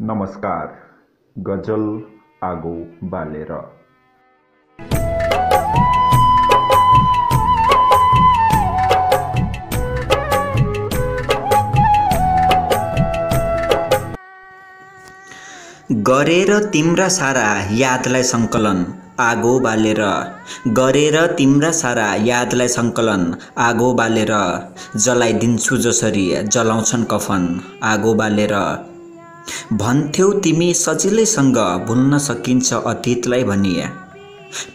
नमस्कार। गजल आगो बालेर। गरेर तिम्रा सारा यादलाई सङ्कलन आगो बालेर, गरेर तिम्रा सारा यादलाई सङ्कलन आगो बालेर, जलाइदिन्छु जसरी जलाउँछन् कफन आगो बालेर। भन्थ्यौ तिमी सजिलैसँग भुल्न सकिन्छ अतीतलाई भनिए,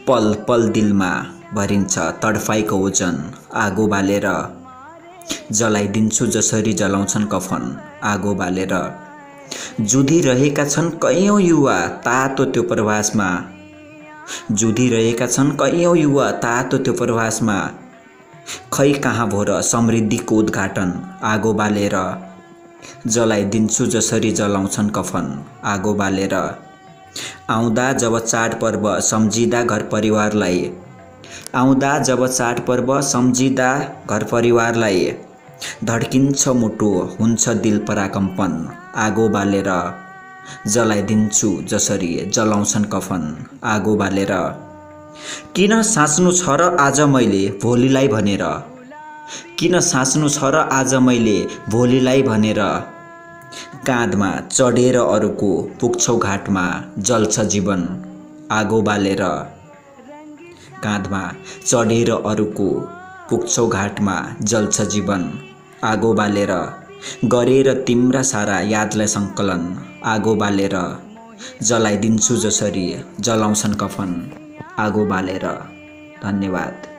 पल पल दिलमा भरिन्छ तडफाइको ओजन आगो बालेर, जलाइदिन्छु जसरी जलाउँछन् कफन आगो बालेर। जुधिरहेका छन् कैयौँ युवा तातो त्यो प्रवासमा, जुधिरहेका छन् कैयौँ युवा तातो त्यो प्रवासमा, खै कहाँ भो र समृद्धिको उद्घाटन आगो बालेर, जलाइदिन्छु जसरी जलाउँछन् कफन आगो बालेर। आउँदा जब चाडपर्व सम्झिँदा घर परिवारलाई, आउँदा जब चाडपर्व सम्झिँदा घर परिवारलाई, धड्किन्छ मुटु हुन्छ दिल पराकम्पन आगो बालेर, जलाइदिन्छु जसरी जलाउँछन् कफन आगो बालेर। किन साँच्नु छ र आज मैले भोलिलाई भनेर, किन साँच्नु छ र आज मैले भोलिलाई भनेर, काँधमा चढेर अरूको पुग्छौ घाटमा जल्छ जीवन आगो बालेर, काँधमा चढेर अरूको पुग्छौ घाटमा जल्छ जीवन आगो बालेर। गरेर तिम्रा सारा यादलाई सङ्कलन आगो बालेर, जलाइदिन्छु जसरी जलाउँछन् कफन आगो बालेर। धन्यवाद।